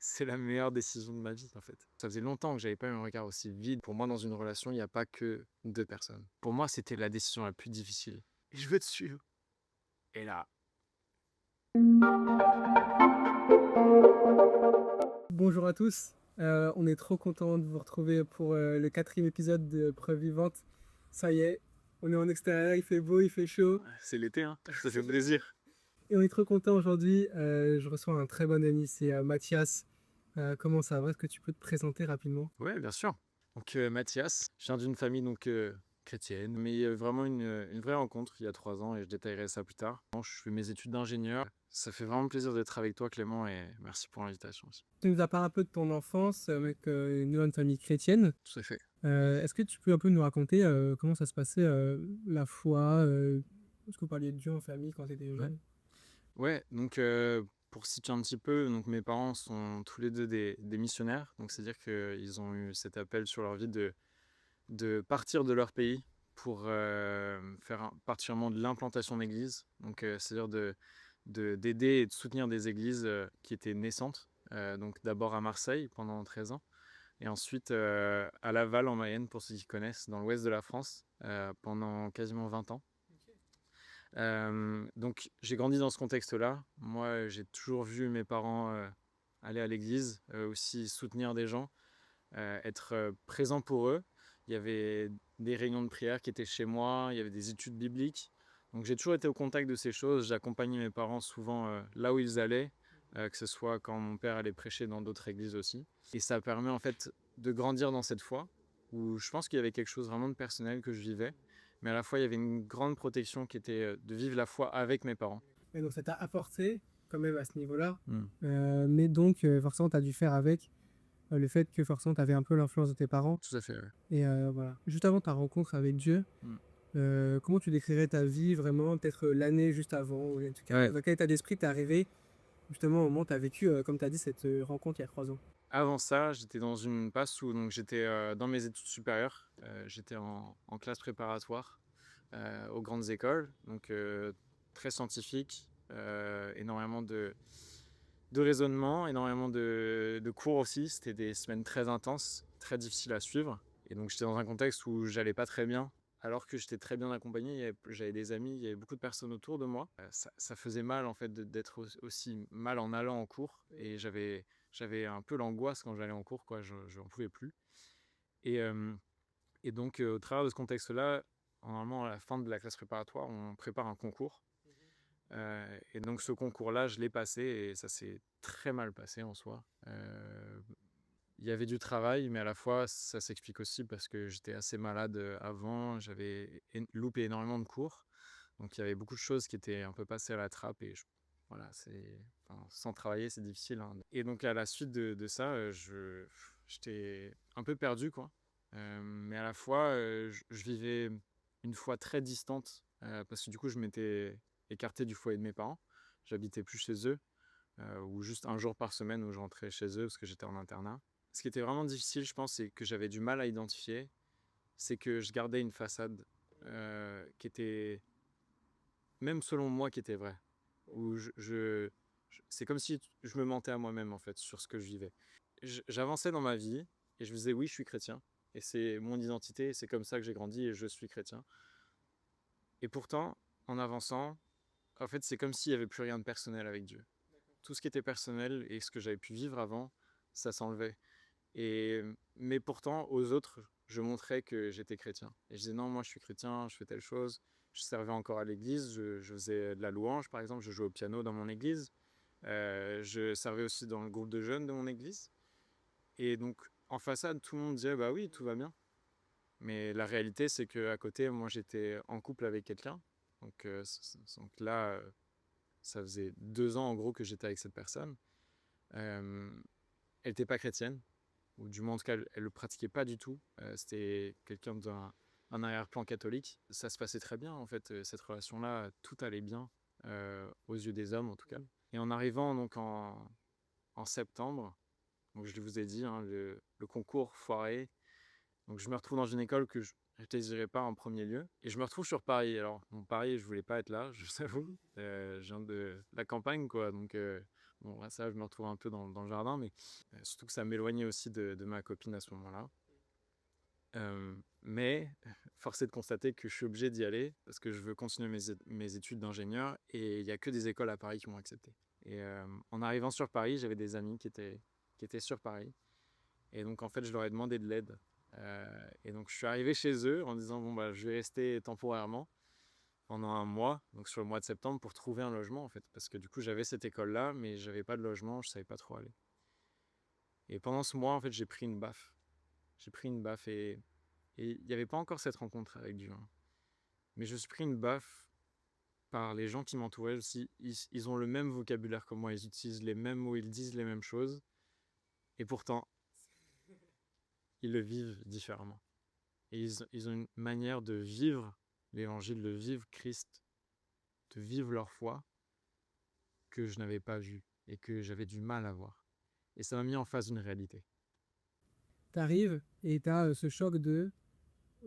c'est la meilleure décision de ma vie, en fait. Ça faisait longtemps que j'avais pas eu un regard aussi vide. Pour moi, dans une relation, il y a pas que 2 personnes. Pour moi, c'était la décision la plus difficile et je veux te suivre et là Bonjour à tous, on est trop content de vous retrouver pour le quatrième épisode de Preuve Vivante. Ça y est, on est en extérieur, il fait beau, il fait chaud c'est l'été, hein, ça fait plaisir. et on est trop content aujourd'hui. Je reçois un très bon ami, c'est Mathias. Comment ça va? Est-ce que tu peux te présenter rapidement? Ouais, bien sûr. Donc Mathias, je viens d'une famille donc chrétienne, mais vraiment une vraie rencontre il y a 3 ans et je détaillerai ça plus tard. Je fais mes études d'ingénieur. Ça fait vraiment plaisir d'être avec toi Clément et merci pour l'invitation aussi. Tu nous as parlé un peu de ton enfance avec une bonne famille chrétienne. Tout à fait. Est-ce que tu peux un peu nous raconter comment ça se passait la foi? Est-ce que vous parliez de Dieu en famille quand tu étais Ouais. jeune? Ouais, donc pour situer un petit peu, donc mes parents sont tous les deux des missionnaires, donc c'est-à-dire qu'ils ont eu cet appel sur leur vie de partir de leur pays pour faire particulièrement de l'implantation d'églises, donc c'est-à-dire d'aider et de soutenir des églises qui étaient naissantes, donc d'abord à Marseille pendant 13 ans, et ensuite à Laval en Mayenne, pour ceux qui connaissent, dans l'ouest de la France, pendant quasiment 20 ans. Donc j'ai grandi dans ce contexte-là. Moi, j'ai toujours vu mes parents aller à l'église, aussi soutenir des gens, être présent pour eux. Il y avait des réunions de prière qui étaient chez moi, il y avait des études bibliques. Donc j'ai toujours été au contact de ces choses. J'accompagnais mes parents souvent là où ils allaient, que ce soit quand mon père allait prêcher dans d'autres églises aussi. Et ça permet en fait de grandir dans cette foi, où je pense qu'il y avait quelque chose vraiment de personnel que je vivais, mais à la fois il y avait une grande protection qui était de vivre la foi avec mes parents. Et donc ça t'a apporté quand même à ce niveau-là. Mm. Mais donc forcément tu as dû faire avec le fait que forcément tu avais un peu l'influence de tes parents. Tout à fait, ouais. Et voilà. Juste avant ta rencontre avec Dieu, Mm. comment tu décrirais ta vie vraiment, peut-être l'année juste avant, ou en tout cas, Ouais. dans quel état d'esprit t'es arrivé justement au moment où tu as vécu, comme tu as dit, cette rencontre il y a 3 ans? Avant ça, j'étais dans une passe où donc j'étais dans mes études supérieures. J'étais en classe préparatoire aux grandes écoles, donc très scientifique, énormément de raisonnement, énormément de cours aussi. C'était des semaines très intenses, très difficiles à suivre. Et donc j'étais dans un contexte où j'allais pas très bien, alors que j'étais très bien accompagné. J'avais des amis, il y avait beaucoup de personnes autour de moi. Ça faisait mal en fait d'être aussi mal en allant en cours. Et j'avais un peu l'angoisse quand j'allais en cours, quoi. Je n'en pouvais plus. Et, euh, et donc au travers de ce contexte-là, normalement à la fin de la classe préparatoire, on prépare un concours. Et donc ce concours-là, je l'ai passé et ça s'est très mal passé en soi. Il y avait du travail, mais à la fois ça s'explique aussi parce que j'étais assez malade avant, j'avais loupé énormément de cours, donc il y avait beaucoup de choses qui étaient un peu passées à la trappe et voilà, enfin, sans travailler c'est difficile, hein. Et donc à la suite de ça, j'étais un peu perdu, quoi. Mais à la fois, je vivais une foi très distante parce que du coup je m'étais écarté du foyer de mes parents, j'habitais plus chez eux, ou juste un jour par semaine où je rentrais chez eux parce que j'étais en internat. Ce qui était vraiment difficile, je pense, et que j'avais du mal à identifier, c'est que je gardais une façade qui était, même selon moi, qui était vraie. Où c'est comme si je me mentais à moi-même, en fait, sur ce que je vivais. J'avançais dans ma vie et je me disais, oui, je suis chrétien. Et c'est mon identité, et c'est comme ça que j'ai grandi et je suis chrétien. Et pourtant, en avançant, en fait, c'est comme s'il n'y avait plus rien de personnel avec Dieu. Tout ce qui était personnel et ce que j'avais pu vivre avant, ça s'enlevait. Mais pourtant, aux autres, je montrais que j'étais chrétien. Et je disais non, moi je suis chrétien, je fais telle chose. Je servais encore à l'église, je faisais de la louange par exemple, je jouais au piano dans mon église. Je servais aussi dans le groupe de jeunes de mon église. Et donc en façade, tout le monde disait bah oui, tout va bien. Mais la réalité, c'est qu'à côté, moi j'étais en couple avec quelqu'un. Donc là, ça faisait 2 ans en gros que j'étais avec cette personne. Euh, Elle n'était pas chrétienne, ou du moins en tout cas, elle le pratiquait pas du tout. C'était quelqu'un d'un arrière-plan catholique. Ça se passait très bien en fait, cette relation-là, tout allait bien aux yeux des hommes en tout cas. Et en arrivant donc en septembre, donc je vous ai dit, hein, le concours foiré, donc je me retrouve dans une école que je ne désirais pas en premier lieu, et je me retrouve sur Paris. Alors Paris, je voulais pas être là, je vous avoue. Je viens de la campagne, quoi, donc Bon, là, ça, je me retrouve un peu dans le jardin, mais surtout que ça m'éloignait aussi de ma copine à ce moment-là. Mais force est de constater que je suis obligé d'y aller parce que je veux continuer mes études d'ingénieur et il n'y a que des écoles à Paris qui m'ont accepté. Et en arrivant sur Paris, j'avais des amis qui étaient sur Paris. Et donc, en fait, je leur ai demandé de l'aide. Et donc, je suis arrivé chez eux en disant, bon, bah, je vais rester temporairement pendant un mois, donc sur le mois de septembre, pour trouver un logement, en fait. Parce que du coup, j'avais cette école-là, mais j'avais pas de logement, je savais pas trop aller. Et pendant ce mois, en fait, j'ai pris une baffe. J'ai pris une baffe et il n'y avait pas encore cette rencontre avec Dieu, hein. Mais je me suis pris une baffe par les gens qui m'entouraient aussi. Ils ont le même vocabulaire que moi, ils utilisent les mêmes mots, ils disent les mêmes choses. Et pourtant, ils le vivent différemment. Et ils ont une manière de vivre l'évangile, de vivre Christ, de vivre leur foi que je n'avais pas vue et que j'avais du mal à voir. Et ça m'a mis en face d'une réalité. T'arrives et t'as ce choc de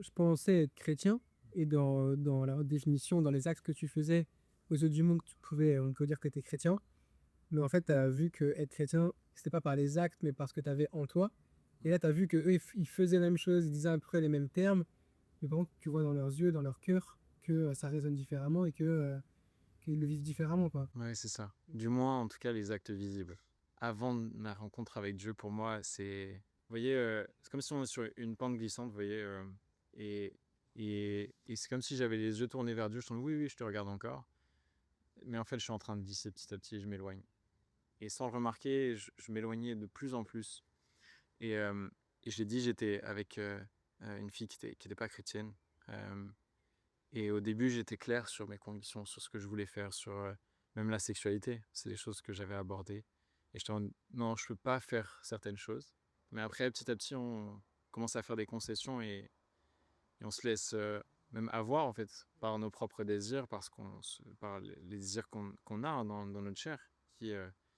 je pensais être chrétien et dans la définition, dans les actes que tu faisais aux yeux du monde, on peut dire que tu es chrétien. Mais en fait, tu as vu que être chrétien, c'était pas par les actes, mais par ce que tu avais en toi. Et là, tu as vu qu'eux, ils faisaient la même chose, ils disaient à peu près les mêmes termes. Mais par contre, tu vois dans leurs yeux, dans leur cœur, que ça résonne différemment et qu'ils le vivent différemment, quoi. Ouais, c'est ça. Du moins, en tout cas, les actes visibles. Avant ma rencontre avec Dieu, pour moi, c'est... Vous voyez, c'est comme si on est sur une pente glissante, vous voyez, et, et c'est comme si j'avais les yeux tournés vers Dieu. Je suis oui, oui, je te regarde encore. Mais en fait, je suis en train de glisser petit à petit, je m'éloigne. Et sans le remarquer, je m'éloignais de plus en plus. Et, euh, et je l'ai dit, j'étais avec une fille qui était pas chrétienne. Et au début, j'étais clair sur mes convictions, sur ce que je voulais faire, sur même la sexualité. C'est des choses que j'avais abordées. Et j'étais en non, je peux pas faire certaines choses. Mais après, petit à petit, on commence à faire des concessions et on se laisse même avoir, en fait, par nos propres désirs, par les désirs qu'on a, hein, dans notre chair, qui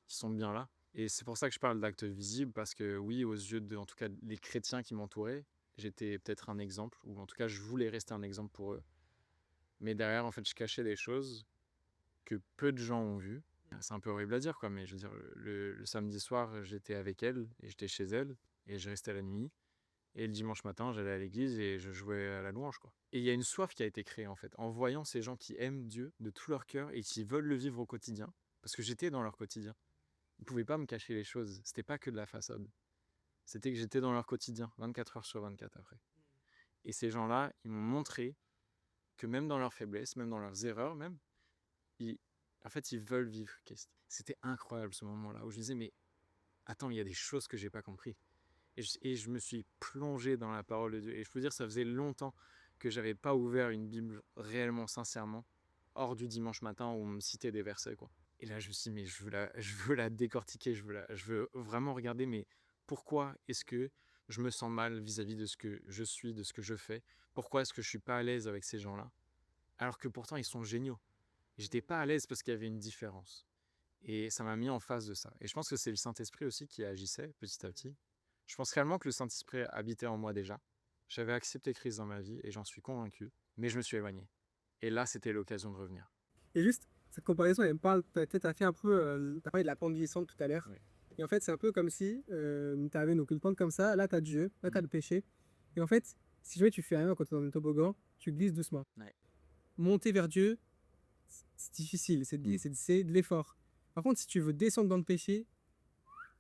sont bien là. Et c'est pour ça que je parle d'actes visibles, parce que oui, aux yeux de, en tout cas, les chrétiens qui m'entouraient, j'étais peut-être un exemple, ou en tout cas, je voulais rester un exemple pour eux. Mais derrière, en fait, je cachais des choses que peu de gens ont vues. C'est un peu horrible à dire, quoi, mais je veux dire, le samedi soir, j'étais avec elle et j'étais chez elle et je restais la nuit. Et le dimanche matin, j'allais à l'église et je jouais à la louange, quoi. Et il y a une soif qui a été créée, en fait, en voyant ces gens qui aiment Dieu de tout leur cœur et qui veulent le vivre au quotidien, parce que j'étais dans leur quotidien. Ils ne pouvaient pas me cacher les choses. C'était pas que de la façade. C'était que j'étais dans leur quotidien, 24 heures sur 24 après. Et ces gens-là, ils m'ont montré que même dans leurs faiblesses, même dans leurs erreurs, même, ils, en fait, ils veulent vivre Christ. C'était incroyable ce moment-là où je disais, mais attends, il y a des choses que j'ai pas compris. Et je me suis plongé dans la parole de Dieu. Et je peux dire, ça faisait longtemps que j'avais pas ouvert une Bible réellement, sincèrement, hors du dimanche matin où on me citait des versets, quoi. Et là, je me suis dit, mais je veux la décortiquer, je veux vraiment regarder, mais pourquoi est-ce que je me sens mal vis-à-vis de ce que je suis, de ce que je fais? Pourquoi est-ce que je suis pas à l'aise avec ces gens-là? Alors que pourtant, ils sont géniaux. J'étais pas à l'aise parce qu'il y avait une différence. Et ça m'a mis en face de ça. Et je pense que c'est le Saint-Esprit aussi qui agissait petit à petit. Je pense réellement que le Saint-Esprit habitait en moi déjà. J'avais accepté Christ dans ma vie et j'en suis convaincu. Mais je me suis éloigné. Et là, c'était l'occasion de revenir. Et juste, cette comparaison, elle me parle, peut-être, t'as fait un peu, t'as parlé de la pente glissante tout à l'heure. Oui. Et en fait, c'est un peu comme si t'avais donc une pente comme ça, là t'as Dieu, là t'as le péché. Et en fait, si jamais tu fais rien quand t'es dans un toboggan, tu glisses doucement. Ouais. Monter vers Dieu, c'est difficile, c'est de l'effort. Par contre, si tu veux descendre dans le péché,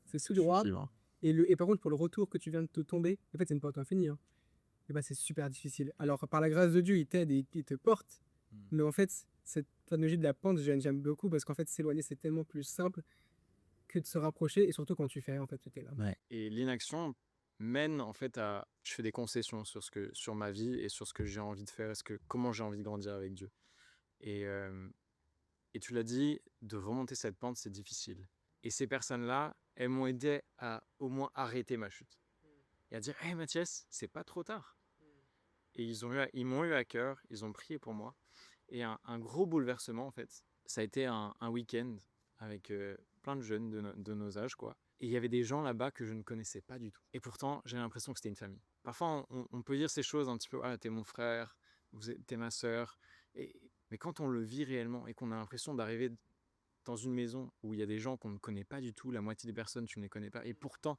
c'est sous droit. Et par contre, pour le retour que tu viens de te tomber, en fait, c'est une porte infinie, hein. Et bah, c'est super difficile. Alors, par la grâce de Dieu, il t'aide et il te porte. Mais en fait, cette analogie de la pente, j'aime beaucoup parce qu'en fait, s'éloigner, c'est tellement plus simple que de se rapprocher. Et surtout quand tu fais, en fait, c'était là. Ouais. Et l'inaction mène en fait à... Je fais des concessions sur ma vie et sur ce que j'ai envie de faire, comment j'ai envie de grandir avec Dieu. Et, euh, et tu l'as dit, de remonter cette pente, c'est difficile. Et ces personnes-là, elles m'ont aidé à au moins arrêter ma chute. Et à dire, hé Mathias, c'est pas trop tard. Et ils m'ont eu à cœur, ils ont prié pour moi. Et un gros bouleversement, en fait, ça a été un week-end avec plein de jeunes de nos âges, quoi. Et il y avait des gens là-bas que je ne connaissais pas du tout. Et pourtant, j'ai l'impression que c'était une famille. Parfois, on peut dire ces choses un petit peu, ah, t'es mon frère, t'es ma sœur. Mais quand on le vit réellement et qu'on a l'impression d'arriver dans une maison où il y a des gens qu'on ne connaît pas du tout, la moitié des personnes, tu ne les connais pas, et pourtant,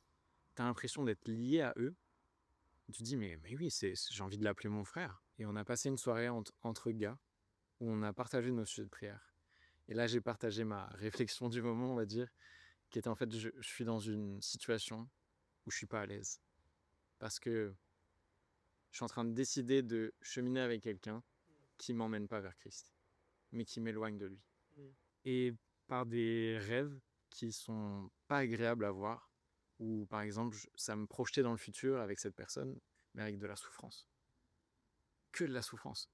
tu as l'impression d'être lié à eux. Tu te dis, mais oui, j'ai envie de l'appeler mon frère. Et on a passé une soirée entre gars où on a partagé nos sujets de prière. Et là, j'ai partagé ma réflexion du moment, on va dire, qui était en fait, je suis dans une situation où je suis pas à l'aise. Parce que je suis en train de décider de cheminer avec quelqu'un qui m'emmène pas vers Christ, mais qui m'éloigne de lui. Et par des rêves qui sont pas agréables à voir, ou par exemple, ça me projetait dans le futur avec cette personne, mais avec de la souffrance. Que de la souffrance.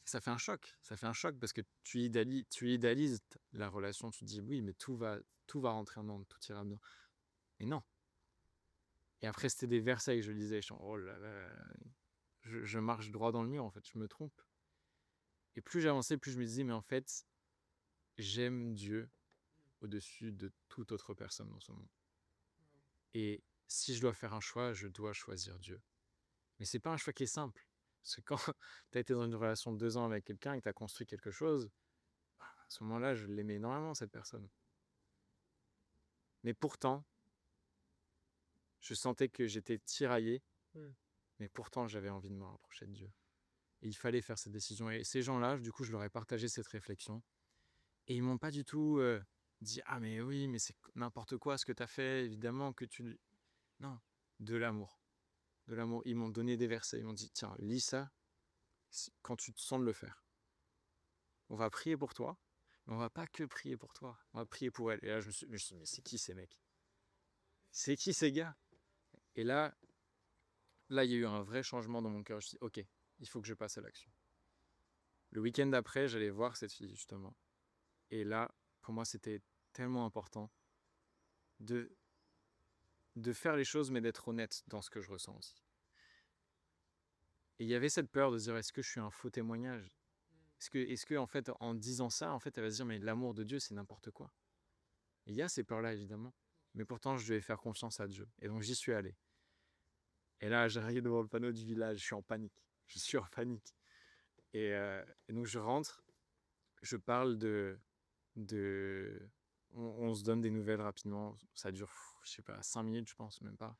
Ça fait un choc. Ça fait un choc parce que tu idéalises la relation. Tu te dis oui, mais tout va rentrer en ordre, tout ira bien. Et non. Et après, c'était des versets que je lisais. Je suis oh là là, je marche droit dans le mur, en fait. Je me trompe. Et plus j'avançais, plus je me disais, mais en fait, j'aime Dieu au-dessus de toute autre personne dans ce monde. Et si je dois faire un choix, je dois choisir Dieu. Mais c'est pas un choix qui est simple. Parce que quand tu as été dans une relation de 2 ans avec quelqu'un et que tu as construit quelque chose, à ce moment-là, je l'aimais énormément, cette personne. Mais pourtant, je sentais que j'étais tiraillé, mais pourtant, j'avais envie de me rapprocher de Dieu. Et il fallait faire cette décision. Et ces gens-là, du coup, je leur ai partagé cette réflexion. Et ils m'ont pas du tout dit « Ah, mais oui, mais c'est n'importe quoi ce que tu as fait, évidemment que tu... » Non, de l'amour. De l'amour. Ils m'ont donné des versets. Ils m'ont dit « Tiens, lis ça quand tu te sens de le faire. On va prier pour toi, mais on va pas que prier pour toi. On va prier pour elle. » Et là, je me suis dit « Mais c'est qui ces mecs? C'est qui ces gars ?» Et là, il y a eu un vrai changement dans mon cœur. Je me suis dit « Ok, il faut que je passe à l'action. » Le week-end d'après, j'allais voir cette fille, justement. Et là, pour moi, c'était tellement important de faire les choses, mais d'être honnête dans ce que je ressens aussi. Et il y avait cette peur de se dire, est-ce que je suis un faux témoignage? Est-ce que, en fait, en disant ça, en fait, elle va se dire, mais l'amour de Dieu, c'est n'importe quoi. Et il y a ces peurs-là, évidemment. Mais pourtant, je devais faire confiance à Dieu. Et donc, j'y suis allé. Et là, j'arrive devant le panneau du village, je suis en panique. Je suis en panique. Et donc, je rentre, je parle on se donne des nouvelles rapidement. Ça dure, je sais pas, 5 minutes, je pense, même pas.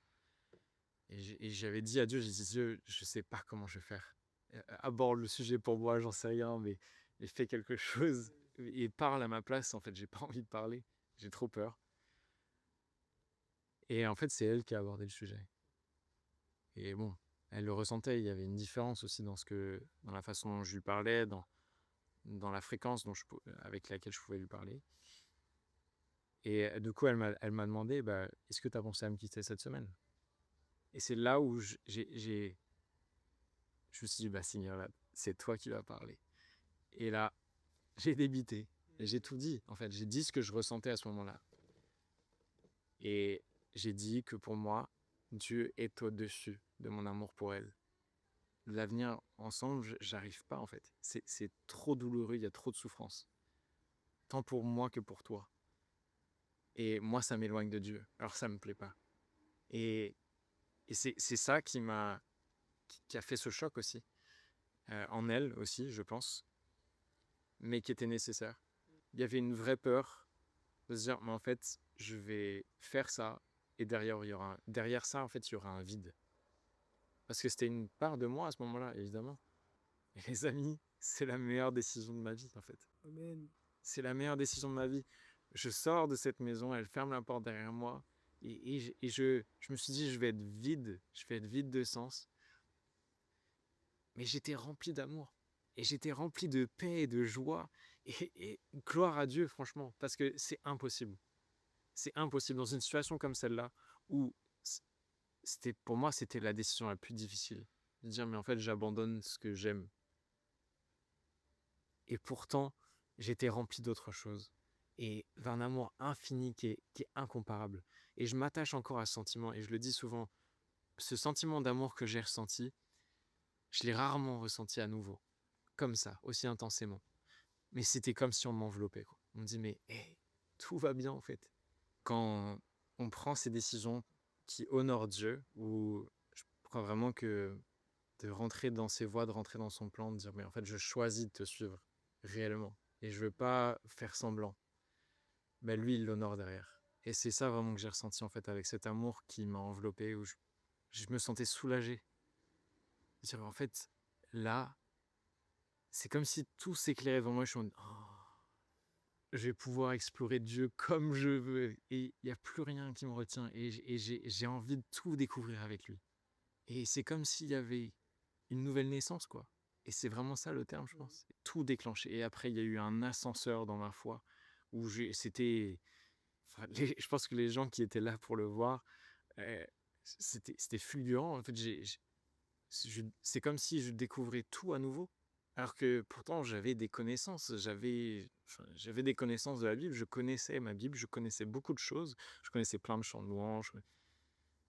Et j'avais dit à Dieu, j'ai dit, Dieu, je sais pas comment je vais faire. Aborde le sujet pour moi, j'en sais rien, mais fais quelque chose et parle à ma place. En fait, j'ai pas envie de parler, j'ai trop peur. Et en fait, c'est elle qui a abordé le sujet. Et bon, elle le ressentait, il y avait une différence aussi dans la façon dont je lui parlais, dans la fréquence avec laquelle je pouvais lui parler. Et du coup, elle m'a demandé, bah, est-ce que tu as pensé à me quitter cette semaine? Et c'est là où je me suis dit, bah Seigneur, là, c'est toi qui vas parler. Et là, j'ai débité. Et j'ai tout dit, en fait. J'ai dit ce que je ressentais à ce moment-là. Et j'ai dit que pour moi, Dieu est au-dessus de mon amour pour elle. L'avenir ensemble, j'arrive pas, en fait. C'est trop douloureux, il y a trop de souffrance. Tant pour moi que pour toi. Et moi, ça m'éloigne de Dieu. Alors ça me plaît pas. Et c'est ça qui a fait ce choc aussi. En elle aussi, je pense. Mais qui était nécessaire. Il y avait une vraie peur de se dire, mais en fait, je vais faire ça, et derrière ça, en fait, il y aura un vide. Parce que c'était une part de moi à ce moment-là, évidemment. Et les amis, c'est la meilleure décision de ma vie, en fait. Amen. C'est la meilleure décision de ma vie. Je sors de cette maison, elle ferme la porte derrière moi, et je me suis dit, je vais être vide de sens. Mais j'étais rempli d'amour. Et j'étais rempli de paix et de joie. Et gloire à Dieu, franchement, parce que c'est impossible. C'est impossible dans une situation comme celle-là, où pour moi, c'était la décision la plus difficile. De dire, mais en fait, j'abandonne ce que j'aime. Et pourtant, j'étais rempli d'autre chose. Et d'un amour infini qui est incomparable. Et je m'attache encore à ce sentiment, et je le dis souvent, ce sentiment d'amour que j'ai ressenti, je l'ai rarement ressenti à nouveau. Comme ça, aussi intensément. Mais c'était comme si on m'enveloppait, quoi. On me dit, mais hey, tout va bien en fait. Quand on prend ces décisions qui honorent Dieu, où je crois vraiment que de rentrer dans ses voies, de rentrer dans son plan, de dire, mais en fait, je choisis de te suivre réellement. Et je veux pas faire semblant. bah, lui, il l'honore derrière. Et c'est ça vraiment que j'ai ressenti en fait avec cet amour qui m'a enveloppé, où je me sentais soulagé. C'est-à-dire, en fait, là, c'est comme si tout s'éclairait devant moi. Je suis en mode, oh, je vais pouvoir explorer Dieu comme je veux. Et il n'y a plus rien qui me retient. Et j'ai envie de tout découvrir avec lui. Et c'est comme s'il y avait une nouvelle naissance, quoi. Et c'est vraiment ça le terme, je pense. Tout déclenché. Et après, il y a eu un ascenseur dans ma foi où c'était. Enfin, je pense que les gens qui étaient là pour le voir, euh, c'était fulgurant. En fait, c'est comme si je découvrais tout à nouveau. Alors que pourtant, j'avais des connaissances. J'avais des connaissances de la Bible. Je connaissais ma Bible. Je connaissais beaucoup de choses. Je connaissais plein de chants de louanges.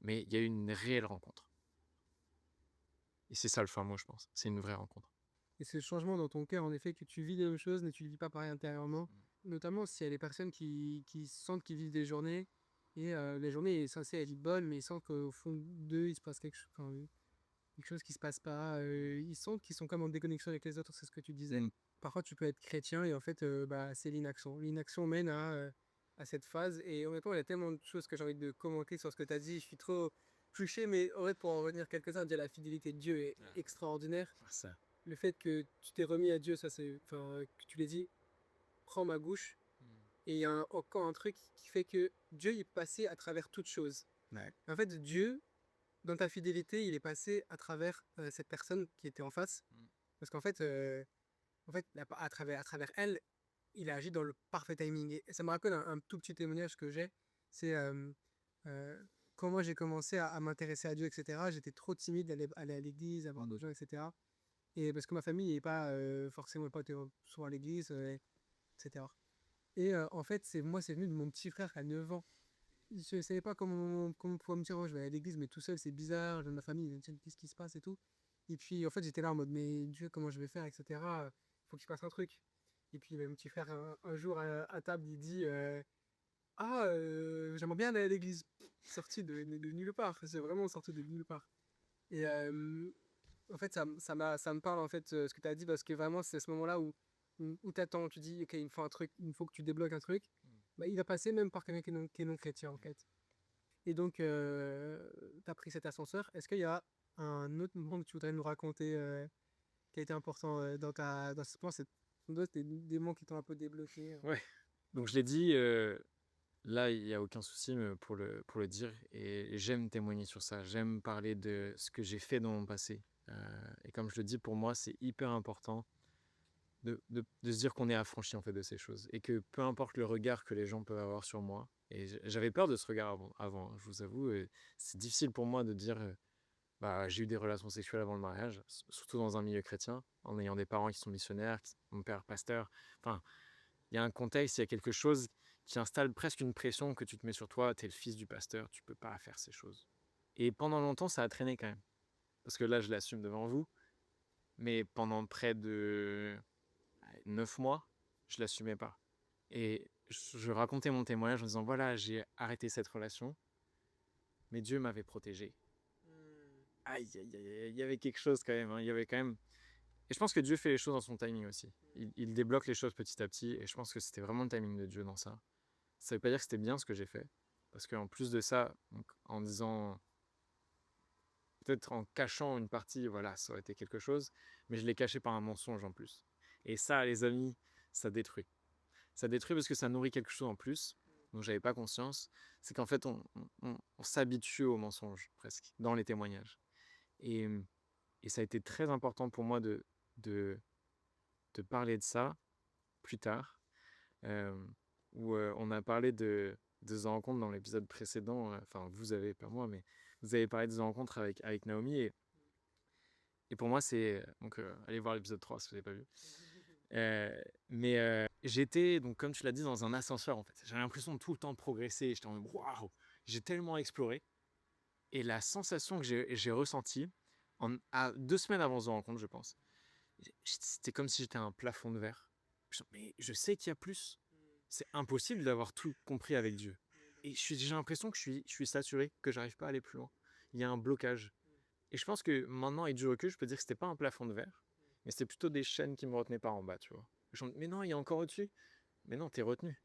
Mais il y a eu une réelle rencontre. Et c'est ça le fin mot, je pense. C'est une vraie rencontre. Et c'est le changement dans ton cœur, en effet, que tu vis les mêmes choses, mais tu ne le vis pas pareil intérieurement. Notamment s'il y a des personnes qui sentent qu'ils vivent des journées, et les journées sont censées être bonnes, mais ils sentent qu'au fond d'eux, il se passe quelque chose qui se passe pas. Ils sentent qu'ils sont comme en déconnexion avec les autres, c'est ce que tu disais. Parfois, tu peux être chrétien, et en fait, c'est l'inaction. L'inaction mène à cette phase, et honnêtement, il y a tellement de choses que j'ai envie de commenter sur ce que tu as dit. Je suis trop touché, mais en fait, pour en revenir quelques-uns, déjà la fidélité de Dieu est extraordinaire. Ça. Le fait que tu t'es remis à Dieu, ça c'est, enfin, que tu l'as dit, prends ma bouche. Et il y a encore un truc qui fait que Dieu il est passé à travers toute chose. Ouais. En fait, Dieu, dans ta fidélité, il est passé à travers cette personne qui était en face. Parce qu'en fait, à travers elle, il a agi dans le parfait timing. Et ça me rappelle un tout petit témoignage que j'ai. C'est quand moi j'ai commencé à m'intéresser à Dieu, etc. J'étais trop timide d'aller à l'église, à voir d'autres gens, etc. Et parce que ma famille n'est pas forcément pas souvent à l'église, etc. Et en fait, c'est venu de mon petit frère à 9 ans. Je ne savais pas comment pouvoir me dire, oh, je vais aller à l'église, mais tout seul, c'est bizarre, je viens de ma famille, tiens, qu'est-ce qui se passe et tout. Et puis, en fait, j'étais là en mode, mais Dieu, comment je vais faire, etc. Il faut qu'il se passe un truc. Et puis, mon petit frère, un jour à table, il dit, j'aimerais bien aller à l'église. Sorti de nulle part, c'est vraiment sorti de nulle part. Et en fait, ça me parle, en fait, ce que tu as dit, parce que vraiment, c'est ce moment-là où tu attends, tu dis, ok, il me faut un truc, il me faut que tu débloques un truc. Bah, il va passer même par quelqu'un qui est non chrétien, en fait. Et donc, tu as pris cet ascenseur. Est-ce qu'il y a un autre moment que tu voudrais nous raconter qui a été important dans ce plan? C'est sans doute des moments qui t'ont un peu débloqué. Ouais. Donc je l'ai dit, là, il n'y a aucun souci pour le dire. Et j'aime témoigner sur ça. J'aime parler de ce que j'ai fait dans mon passé. Et comme je le dis, pour moi, c'est hyper important de se dire qu'on est affranchi en fait de ces choses. Et que peu importe le regard que les gens peuvent avoir sur moi. Et j'avais peur de ce regard avant, hein, je vous avoue. C'est difficile pour moi de dire, bah, j'ai eu des relations sexuelles avant le mariage, surtout dans un milieu chrétien, en ayant des parents qui sont missionnaires, mon père pasteur. Enfin, il y a un contexte, il y a quelque chose qui installe presque une pression que tu te mets sur toi. Tu es le fils du pasteur, tu peux pas faire ces choses. Et pendant longtemps, ça a traîné quand même. Parce que là, je l'assume devant vous. Mais pendant près de 9 mois, je l'assumais pas. Et je racontais mon témoignage en disant, voilà, j'ai arrêté cette relation, mais Dieu m'avait protégé. Aïe, aïe, aïe, il y avait quelque chose quand même. Hein. Il y avait quand même. Et je pense que Dieu fait les choses dans son timing aussi. Il débloque les choses petit à petit. Et je pense que c'était vraiment le timing de Dieu dans ça. Ça veut pas dire que c'était bien ce que j'ai fait. Parce qu'en plus de ça, donc, en disant, peut-être en cachant une partie, voilà, ça aurait été quelque chose. Mais je l'ai caché par un mensonge en plus. Et ça, les amis, ça détruit. Ça détruit parce que ça nourrit quelque chose en plus dont j'avais pas conscience. C'est qu'en fait, on s'habitue au mensonge presque dans les témoignages. Et, et ça a été très important pour moi de parler de ça plus tard, où on a parlé de The Rencontre dans l'épisode précédent. Enfin, vous avez, pas moi, mais vous avez parlé de The Rencontre avec Naomi. Et pour moi, c'est. Donc, allez voir l'épisode 3 si vous n'avez pas vu. Mais j'étais, donc, comme tu l'as dit, dans un ascenseur en fait. J'avais l'impression de tout le temps progresser. J'étais en mode waouh, j'ai tellement exploré. Et la sensation que j'ai ressentie, à 2 semaines avant The Rencontre, je pense, c'était comme si j'étais à un plafond de verre. Mais je sais qu'il y a plus. C'est impossible d'avoir tout compris avec Dieu. Et j'ai l'impression que je suis saturé, que j'arrive pas à aller plus loin. Il y a un blocage. Et je pense que maintenant, avec du recul, je peux dire que c'était pas un plafond de verre, mais c'était plutôt des chaînes qui me retenaient par en bas, tu vois. Mais non, il y a encore au-dessus. Mais non, t'es retenu.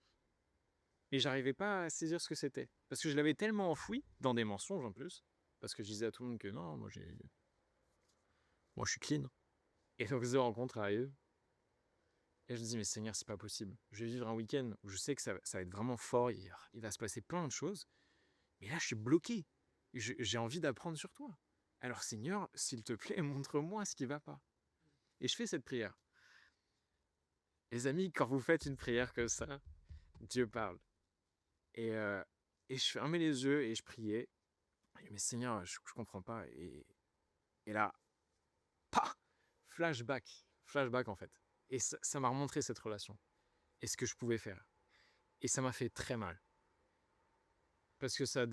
Et j'arrivais pas à saisir ce que c'était. Parce que je l'avais tellement enfoui, dans des mensonges en plus, parce que je disais à tout le monde que non, moi je suis clean. Et donc ces rencontres arrivent, et je me dis, mais Seigneur, c'est pas possible. Je vais vivre un week-end où je sais que ça va être vraiment fort, il va se passer plein de choses, mais là je suis bloqué. J'ai envie d'apprendre sur toi. Alors Seigneur, s'il te plaît, montre-moi ce qui va pas. Et je fais cette prière. Les amis, quand vous faites une prière comme ça, Dieu parle. Et, euh, et je fermais les yeux et je priais. Mais Seigneur, je comprends pas. Et là, pas flashback en fait. Et ça m'a remontré cette relation et ce que je pouvais faire. Et ça m'a fait très mal. Parce que ça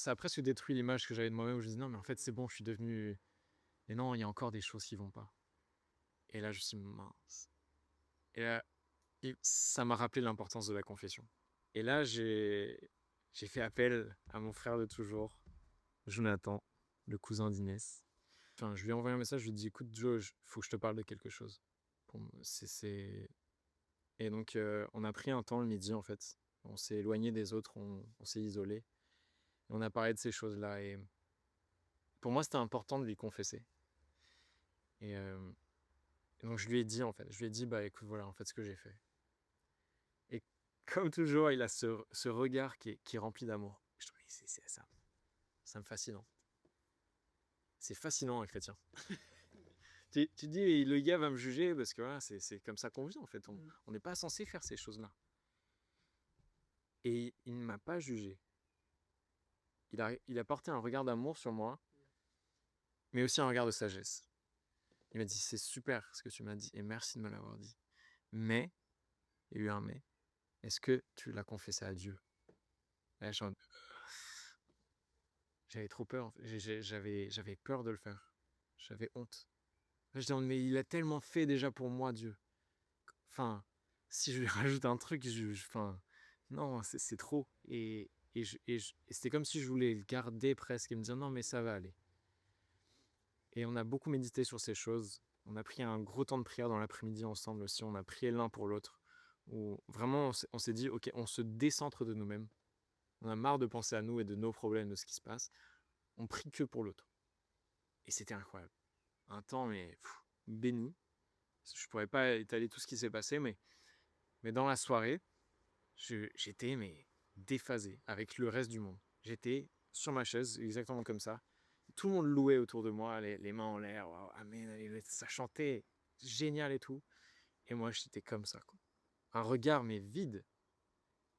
a presque détruit l'image que j'avais de moi-même où je me disais non, mais en fait, c'est bon, je suis devenu. Et non, il y a encore des choses qui vont pas. Et là, je me suis dit, mince. Et là, ça m'a rappelé l'importance de la confession. Et là, j'ai fait appel à mon frère de toujours, Jonathan, le cousin d'Inès. Enfin, je lui ai envoyé un message, je lui ai dit, écoute, Joe, faut que je te parle de quelque chose. Et donc, on a pris un temps le midi, en fait. On s'est éloigné des autres, on s'est isolé. Et on a parlé de ces choses-là. Et pour moi, c'était important de lui confesser. Et, euh, et donc, je lui ai dit, en fait, je lui ai dit, bah écoute, voilà, en fait, ce que j'ai fait. Et comme toujours, il a ce regard qui est rempli d'amour. Je trouve, c'est ça. Ça me fascine, en fait. C'est fascinant, un chrétien. Tu dis, le gars va me juger parce que voilà, c'est comme ça qu'on vit, en fait. On n'est pas censé faire ces choses-là. Et il ne m'a pas jugé. Il a porté un regard d'amour sur moi, mais aussi un regard de sagesse. Il m'a dit, c'est super ce que tu m'as dit, et merci de me l'avoir dit. Mais, il y a eu un mais, est-ce que tu l'as confessé à Dieu? Là, j'avais trop peur, en fait. J'avais peur de le faire. J'avais honte. Là, j'étais en mode, mais il a tellement fait déjà pour moi, Dieu. Enfin, si je lui rajoute un truc, enfin, non, c'est trop. Et c'était comme si je voulais le garder presque et me dire, non, mais ça va aller. Et on a beaucoup médité sur ces choses. On a pris un gros temps de prière dans l'après-midi ensemble aussi. On a prié l'un pour l'autre. Où vraiment, on s'est dit, ok, on se décentre de nous-mêmes. On a marre de penser à nous et de nos problèmes, de ce qui se passe. On prie que pour l'autre. Et c'était incroyable. Un temps, mais béni. Je pourrais pas étaler tout ce qui s'est passé, mais dans la soirée, j'étais mais déphasé avec le reste du monde. J'étais sur ma chaise, exactement comme ça. Tout le monde louait autour de moi, les mains en l'air, wow, amen, ça chantait génial et tout. Et moi, j'étais comme ça, quoi. Un regard, mais vide.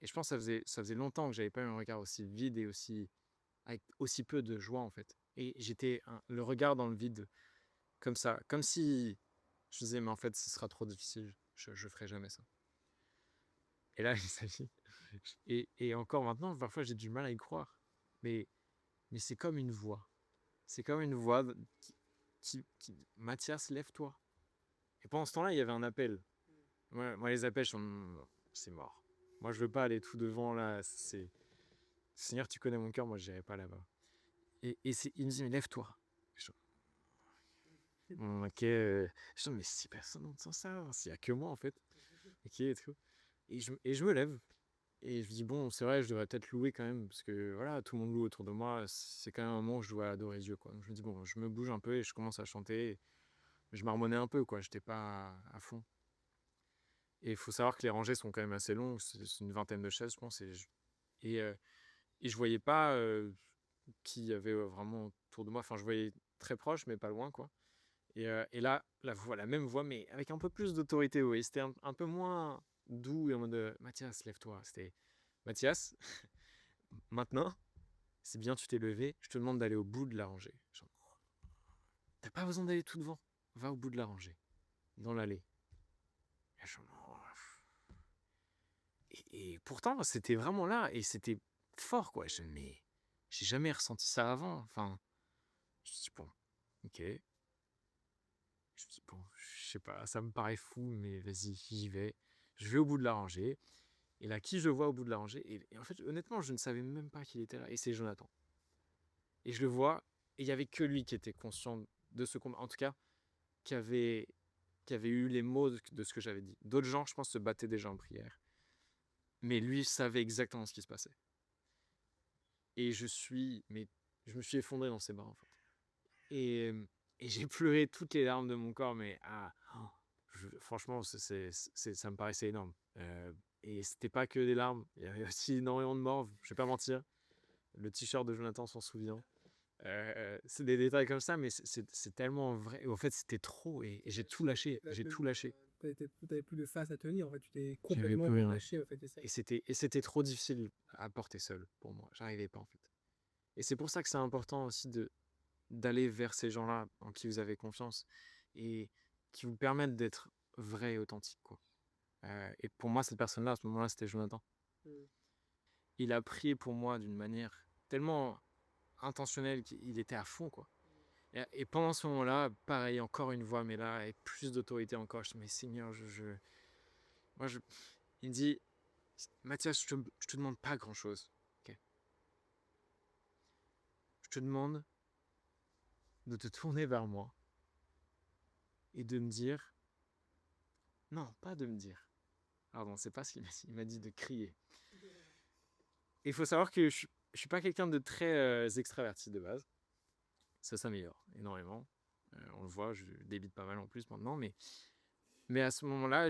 Et je pense que ça faisait longtemps que j'avais pas eu un regard aussi vide et avec aussi peu de joie, en fait. Et j'étais le regard dans le vide, comme ça. Comme si je disais, mais en fait, ce sera trop difficile. Je ferai jamais ça. Et là, les amis, et encore maintenant, parfois, j'ai du mal à y croire. Mais c'est comme une voix. C'est comme une voix Mathias, lève-toi. Et pendant ce temps-là, il y avait un appel. Moi les appels, c'est mort. Moi, je veux pas aller tout devant là. Seigneur, tu connais mon cœur, moi, je n'irai pas là-bas. Il me dit, mais lève-toi. Ok. Je dis, mais si personne n'entend ça, s'il n'y a que moi en fait. Ok, et tout. Et je me lève. Et je me dis, bon, c'est vrai, je devrais peut-être louer quand même, parce que voilà, tout le monde loue autour de moi. C'est quand même un moment où je dois adorer Dieu, quoi. Donc je me dis, bon, je me bouge un peu et je commence à chanter. Je marmonnais un peu, quoi. J'étais pas à fond. Et il faut savoir que les rangées sont quand même assez longues. C'est une vingtaine de chaises, je pense. Et, euh, et je voyais pas qui y avait vraiment autour de moi. Enfin, je voyais très proche, mais pas loin, quoi. Et là, la même voix, mais avec un peu plus d'autorité, oui. C'était un peu moins doux et en mode Mathias, lève-toi. C'était Mathias, maintenant, c'est bien, tu t'es levé, je te demande d'aller au bout de la rangée. Genre, t'as pas besoin d'aller tout devant, va au bout de la rangée, dans l'allée. Et pourtant, c'était vraiment là et c'était fort, quoi. Mais j'ai jamais ressenti ça avant. Enfin, je me dis, bon, ok. Je me dis, bon, je sais pas, ça me paraît fou, mais vas-y, j'y vais. Je vais au bout de la rangée. Et là, qui je vois au bout de la rangée et en fait, honnêtement, je ne savais même pas qu'il était là. Et c'est Jonathan. Et je le vois, et il n'y avait que lui qui était conscient de ce combat. En tout cas, qui avait eu les mots de ce que j'avais dit. D'autres gens, je pense, se battaient déjà en prière. Mais lui savait exactement ce qui se passait. Et je me suis effondré dans ses bras, en fait. Et, et j'ai pleuré toutes les larmes de mon corps, mais franchement, ça me paraissait énorme. Et c'était pas que des larmes, il y avait aussi énormément de morve, je vais pas mentir. Le t-shirt de Jonathan s'en souvient. C'est des détails comme ça, mais c'est tellement vrai. En fait, c'était trop et j'ai tout lâché. J'ai tout lâché. T'avais plus de face à tenir, en fait, tu t'es J'avais complètement plus rien. lâché, en fait, et ça. Et c'était trop difficile à porter seul pour moi. J'arrivais pas en fait. Et c'est pour ça que c'est important aussi d'aller vers ces gens-là en qui vous avez confiance et qui vous permettent d'être vrai et authentique, quoi. Et pour moi, cette personne-là, à ce moment-là, c'était Jonathan. Mm. Il a prié pour moi d'une manière tellement intentionnelle qu'il était à fond, quoi. Et pendant ce moment-là, pareil, encore une voix, mais là, avec plus d'autorité encore, je dis, mais Seigneur, moi, il me dit, Mathias, je te demande pas grand-chose. Ok. Je te demande de te tourner vers moi et de me dire, non, pas de me dire. Pardon, c'est pas ce qu'il m'a dit. Il m'a dit de crier. Et il faut savoir que je suis pas quelqu'un de très extraverti de base. Ça s'améliore énormément. On le voit, je débite pas mal en plus maintenant, mais à ce moment-là,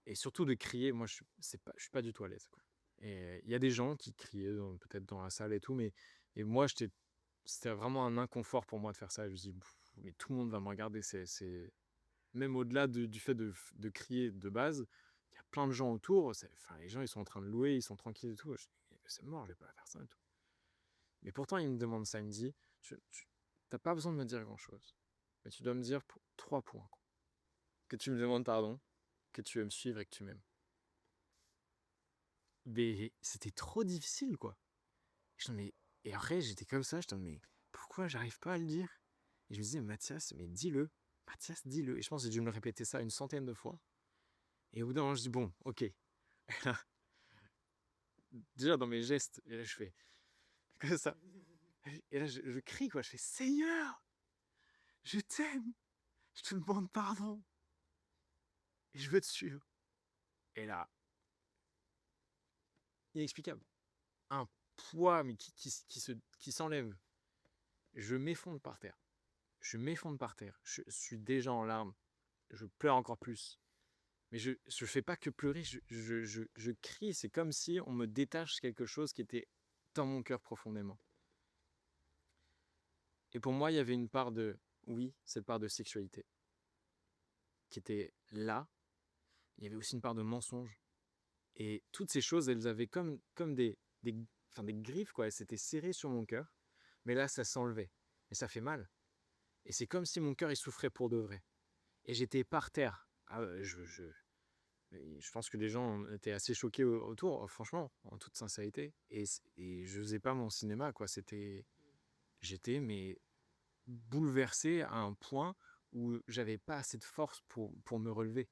et surtout de crier, moi, je suis pas du tout à l'aise, quoi. Et il y a des gens qui criaient peut-être dans la salle et tout, et moi, c'était vraiment un inconfort pour moi de faire ça. Je me dis, mais tout le monde va me regarder. Même au-delà du fait de crier de base, il y a plein de gens autour. Enfin, les gens, ils sont en train de louer, ils sont tranquilles et tout. C'est mort, je vais pas faire ça et tout. Mais pourtant, il me demande ça. Il me dit, tu n'as pas besoin de me dire grand-chose. Mais tu dois me dire 3 points, quoi. Que tu me demandes pardon, que tu veux me suivre et que tu m'aimes. Mais c'était trop difficile, quoi. Et après, j'étais comme ça, je me disais, mais pourquoi j'arrive pas à le dire? Et je me disais, Mathias, mais dis-le. Mathias, dis-le. Et je pense que j'ai dû me le répéter ça une centaine de fois. Et au bout d'un moment, je dis, bon, ok. Et là, déjà dans mes gestes, et là, je fais comme ça. Et là, je crie, quoi. Je fais, Seigneur, je t'aime. Je te demande pardon. Et je veux te suivre. Et là, inexplicable. Un poids, mais qui s'enlève. Je m'effondre par terre. Je suis déjà en larmes. Je pleure encore plus. Mais je fais pas que pleurer, je crie. C'est comme si on me détache quelque chose qui était dans mon cœur profondément. Et pour moi, il y avait une part oui, cette part de sexualité qui était là. Il y avait aussi une part de mensonge. Et toutes ces choses, elles avaient comme des griffes, quoi. Elles s'étaient serrées sur mon cœur. Mais là, ça s'enlevait. Et ça fait mal. Et c'est comme si mon cœur, il souffrait pour de vrai. Et j'étais par terre. Je pense que les gens étaient assez choqués autour, franchement, en toute sincérité. Et je faisais pas mon cinéma, quoi. J'étais mais bouleversé à un point où j'avais pas assez de force pour me relever.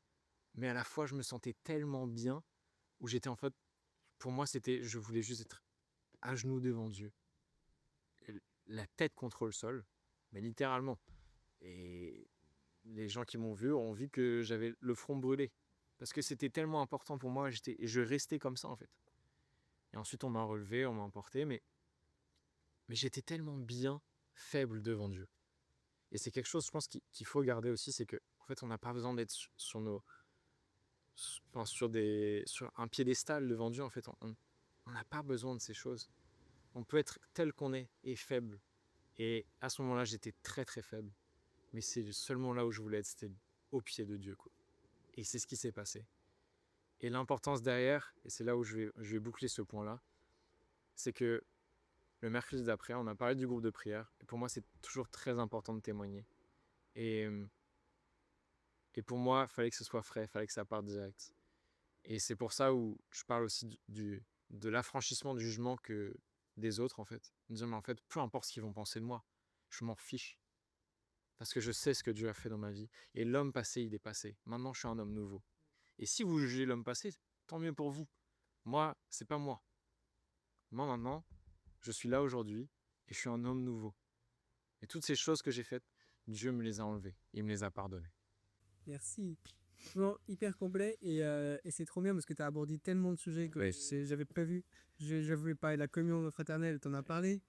Mais à la fois, je me sentais tellement bien, où j'étais en fait, pour moi, je voulais juste être à genoux devant Dieu, la tête contre le sol, mais littéralement. Et les gens qui m'ont vu ont vu que j'avais le front brûlé. Parce que c'était tellement important pour moi, et je restais comme ça en fait. Et ensuite on m'a relevé, on m'a emporté, mais j'étais tellement bien faible devant Dieu. Et c'est quelque chose, je pense, qu'il faut garder aussi, c'est que en fait on n'a pas besoin d'être sur un piédestal devant Dieu. En fait, on n'a pas besoin de ces choses. On peut être tel qu'on est et faible. Et à ce moment-là, j'étais très très faible. Mais c'est seulement là où je voulais être, c'était au pied de Dieu, quoi. Et c'est ce qui s'est passé. Et l'importance derrière, et c'est là où je vais boucler ce point-là, c'est que le mercredi d'après, on a parlé du groupe de prière. Et pour moi, c'est toujours très important de témoigner. Et, et pour moi, il fallait que ce soit frais, il fallait que ça parte direct. Et c'est pour ça où je parle aussi de l'affranchissement du jugement des autres, en fait. Me dire, mais en fait, peu importe ce qu'ils vont penser de moi, je m'en fiche. Parce que je sais ce que Dieu a fait dans ma vie. Et l'homme passé, il est passé. Maintenant, je suis un homme nouveau. Et si vous jugez l'homme passé, tant mieux pour vous. Moi, c'est pas moi. Moi, maintenant, je suis là aujourd'hui et je suis un homme nouveau. Et toutes ces choses que j'ai faites, Dieu me les a enlevées. Il me les a pardonnées. Merci. Non, hyper complet et c'est trop bien parce que tu as abordé tellement de sujets que Oui. j'avais prévu. Je voulais parler de la communion fraternelle, tu en as parlé.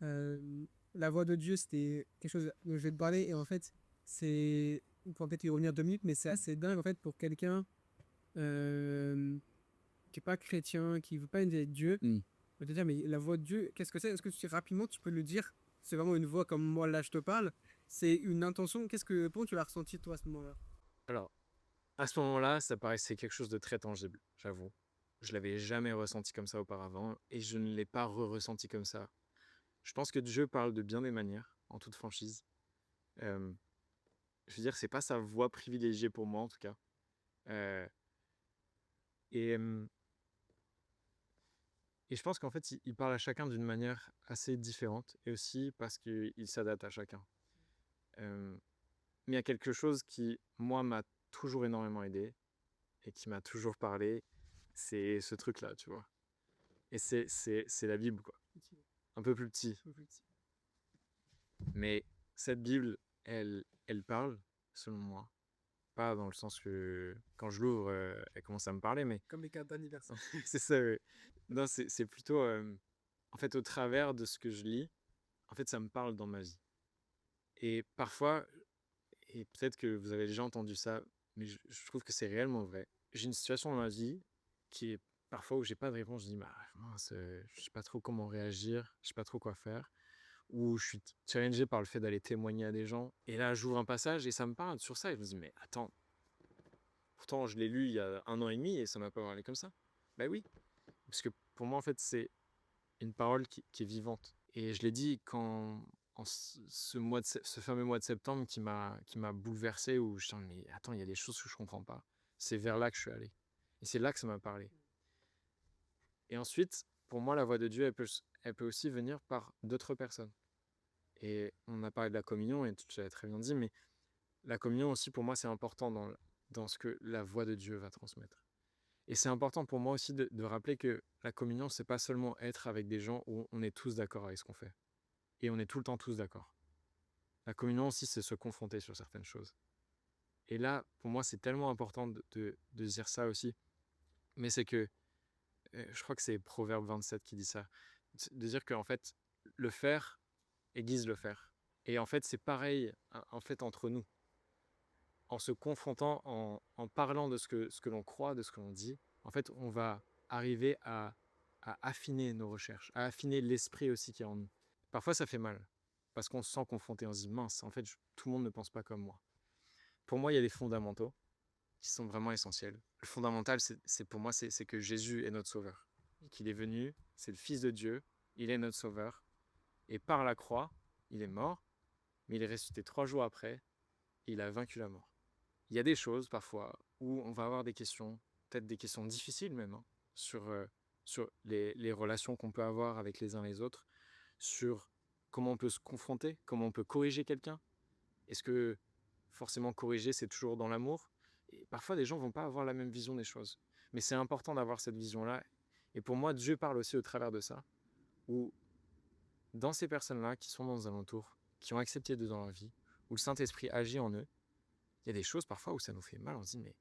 La voix de Dieu, c'était quelque chose dont je vais te parler. Et en fait, c'est. On pourra peut-être y revenir 2 minutes, mais c'est assez dingue en fait pour quelqu'un euh, qui n'est pas chrétien, qui ne veut pas aimer Dieu. Mm. On va te dire, mais la voix de Dieu, qu'est-ce que c'est? Est-ce que rapidement tu peux le dire? C'est vraiment une voix comme moi là je te parle. C'est une intention. Comment tu l'as ressenti toi à ce moment-là? Alors, à ce moment-là, ça paraissait quelque chose de très tangible, j'avoue. Je l'avais jamais ressenti comme ça auparavant et je ne l'ai pas ressenti comme ça. Je pense que Dieu parle de bien des manières, en toute franchise. Euh, je veux dire, c'est pas sa voix privilégiée pour moi en tout cas. Euh, et, euh, et je pense qu'en fait, il parle à chacun d'une manière assez différente et aussi parce qu'il s'adapte à chacun. Euh, mais il y a quelque chose qui, moi, m'a toujours énormément aidé et qui m'a toujours parlé, c'est ce truc-là, tu vois. Et c'est la Bible, quoi. Un peu plus petit. Mais cette Bible, elle parle, selon moi. Pas dans le sens que quand je l'ouvre, elle commence à me parler, mais Comme les cartes d'anniversaire. c'est ça. Non, c'est plutôt, en fait, au travers de ce que je lis, en fait, ça me parle dans ma vie. Et parfois, et peut-être que vous avez déjà entendu ça, mais je trouve que c'est réellement vrai. J'ai une situation dans ma vie qui est parfois où j'ai pas de réponse. Je dis, bah, mince, je sais pas trop comment réagir, je sais pas trop quoi faire. Ou je suis challengé par le fait d'aller témoigner à des gens. Et là, j'ouvre un passage et ça me parle sur ça. Et je me dis, mais attends, pourtant je l'ai lu il y a 1 an et demi et ça m'a pas parlé comme ça. Bah oui, parce que pour moi, en fait, c'est une parole qui est vivante. Et je l'ai dit quand en ce fameux mois de septembre qui m'a bouleversé où je me dis, mais attends, il y a des choses que je comprends pas. C'est vers là que je suis allé. Et c'est là que ça m'a parlé. Et ensuite, pour moi, la voix de Dieu, elle peut aussi venir par d'autres personnes. Et on a parlé de la communion, et tu l'as très bien dit, mais la communion aussi, pour moi, c'est important dans ce que la voix de Dieu va transmettre. Et c'est important pour moi aussi de rappeler que la communion, c'est pas seulement être avec des gens où on est tous d'accord avec ce qu'on fait. Et on est tout le temps tous d'accord. La communion aussi, c'est se confronter sur certaines choses. Et là, pour moi, c'est tellement important de dire ça aussi. Mais c'est que, je crois que c'est Proverbe 27 qui dit ça, de dire qu'en fait, le faire aiguise le faire. Et en fait, c'est pareil en fait entre nous. En se confrontant, en parlant de ce que l'on croit, de ce que l'on dit, en fait, on va arriver à affiner nos recherches, à affiner l'esprit aussi qui est en nous. Parfois, ça fait mal, parce qu'on se sent confronté, on se dit, mince, en fait, tout le monde ne pense pas comme moi. Pour moi, il y a des fondamentaux qui sont vraiment essentiels. Le fondamental, pour moi, c'est que Jésus est notre sauveur. Qu'il est venu, c'est le Fils de Dieu, il est notre sauveur. Et par la croix, il est mort, mais il est ressuscité 3 jours après, et il a vaincu la mort. Il y a des choses parfois où on va avoir des questions, peut-être des questions difficiles même, hein, sur les relations qu'on peut avoir avec les uns les autres, sur comment on peut se confronter, comment on peut corriger quelqu'un. Est-ce que forcément corriger, c'est toujours dans l'amour? Et parfois, des gens vont pas avoir la même vision des choses. Mais c'est important d'avoir cette vision-là. Et pour moi, Dieu parle aussi au travers de ça, où dans ces personnes-là qui sont dans nos alentours, qui ont accepté Dieu dans leur vie, où le Saint-Esprit agit en eux, il y a des choses parfois où ça nous fait mal, on se dit mais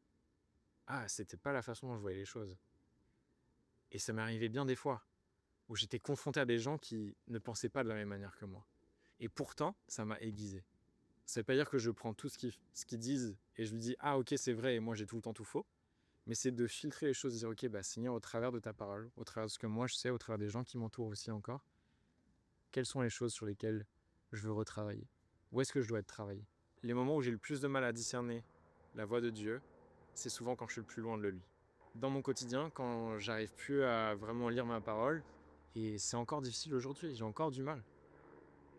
c'était pas la façon dont je voyais les choses. Et ça m'est arrivé bien des fois où j'étais confronté à des gens qui ne pensaient pas de la même manière que moi. Et pourtant, ça m'a aiguisé. Ça veut pas dire que je prends tout ce qu'ils disent et je lui dis ah ok c'est vrai et moi j'ai tout le temps tout faux. Mais c'est de filtrer les choses, de dire ok bah Seigneur au travers de ta parole, au travers de ce que moi je sais, au travers des gens qui m'entourent aussi encore, quelles sont les choses sur lesquelles je veux retravailler? Où est-ce que je dois être travaillé? Les moments où j'ai le plus de mal à discerner la voix de Dieu, c'est souvent quand je suis le plus loin de lui. Dans mon quotidien, quand j'arrive plus à vraiment lire ma parole, et c'est encore difficile aujourd'hui, j'ai encore du mal.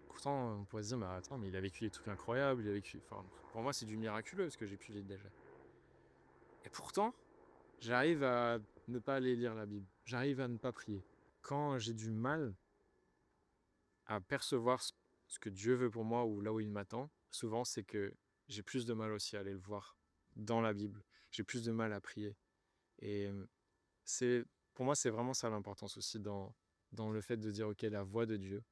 Pourtant, on pourrait se dire, mais attends, mais il a vécu des trucs incroyables, il a vécu. Enfin, pour moi, c'est du miraculeux ce que j'ai pu lire déjà. Et pourtant, j'arrive à ne pas aller lire la Bible. J'arrive à ne pas prier. Quand j'ai du mal à percevoir ce que Dieu veut pour moi ou là où il m'attend, souvent c'est que j'ai plus de mal aussi à aller le voir dans la Bible. J'ai plus de mal à prier. Et c'est, pour moi, c'est vraiment ça l'importance aussi dans le fait de dire, ok, la voix de Dieu.